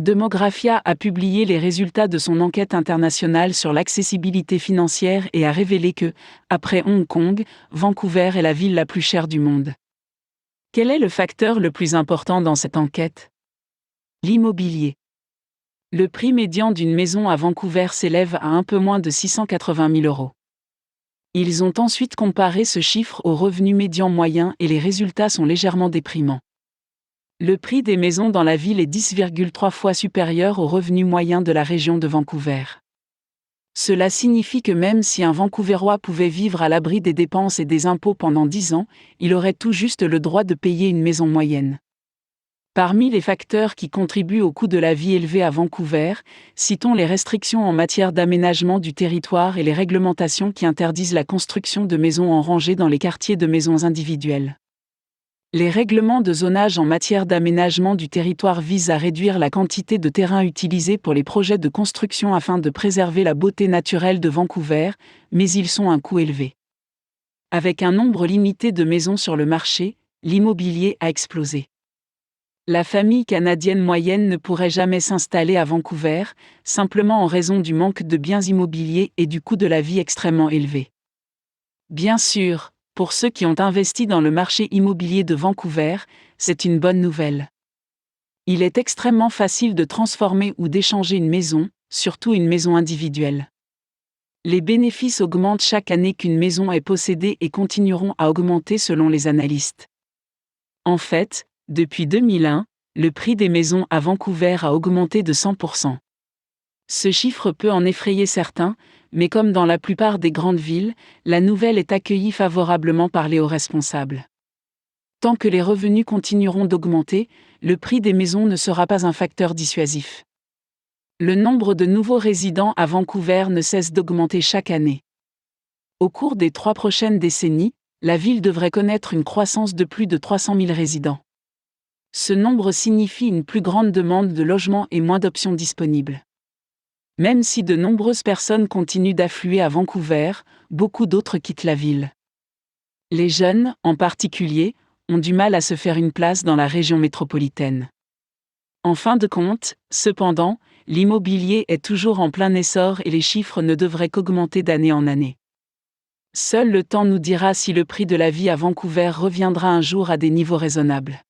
Demographia a publié les résultats de son enquête internationale sur l'accessibilité financière et a révélé que, après Hong Kong, Vancouver est la ville la plus chère du monde. Quel est le facteur le plus important dans cette enquête ? L'immobilier. Le prix médian d'une maison à Vancouver s'élève à un peu moins de 680 000 €. Ils ont ensuite comparé ce chiffre au revenu médian moyen et les résultats sont légèrement déprimants. Le prix des maisons dans la ville est 10,3 fois supérieur au revenu moyen de la région de Vancouver. Cela signifie que même si un Vancouverois pouvait vivre à l'abri des dépenses et des impôts pendant 10 ans, il aurait tout juste le droit de payer une maison moyenne. Parmi les facteurs qui contribuent au coût de la vie élevé à Vancouver, citons les restrictions en matière d'aménagement du territoire et les réglementations qui interdisent la construction de maisons en rangée dans les quartiers de maisons individuelles. Les règlements de zonage en matière d'aménagement du territoire visent à réduire la quantité de terrain utilisé pour les projets de construction afin de préserver la beauté naturelle de Vancouver, mais ils sont à un coût élevé. Avec un nombre limité de maisons sur le marché, l'immobilier a explosé. La famille canadienne moyenne ne pourrait jamais s'installer à Vancouver, simplement en raison du manque de biens immobiliers et du coût de la vie extrêmement élevé. Bien sûr, pour ceux qui ont investi dans le marché immobilier de Vancouver, c'est une bonne nouvelle. Il est extrêmement facile de transformer ou d'échanger une maison, surtout une maison individuelle. Les bénéfices augmentent chaque année qu'une maison est possédée et continueront à augmenter selon les analystes. En fait, depuis 2001, le prix des maisons à Vancouver a augmenté de 100%. Ce chiffre peut en effrayer certains, mais comme dans la plupart des grandes villes, la nouvelle est accueillie favorablement par les hauts responsables. Tant que les revenus continueront d'augmenter, le prix des maisons ne sera pas un facteur dissuasif. Le nombre de nouveaux résidents à Vancouver ne cesse d'augmenter chaque année. Au cours des 3 prochaines décennies, la ville devrait connaître une croissance de plus de 300 000 résidents. Ce nombre signifie une plus grande demande de logements et moins d'options disponibles. Même si de nombreuses personnes continuent d'affluer à Vancouver, beaucoup d'autres quittent la ville. Les jeunes, en particulier, ont du mal à se faire une place dans la région métropolitaine. En fin de compte, cependant, l'immobilier est toujours en plein essor et les chiffres ne devraient qu'augmenter d'année en année. Seul le temps nous dira si le prix de la vie à Vancouver reviendra un jour à des niveaux raisonnables.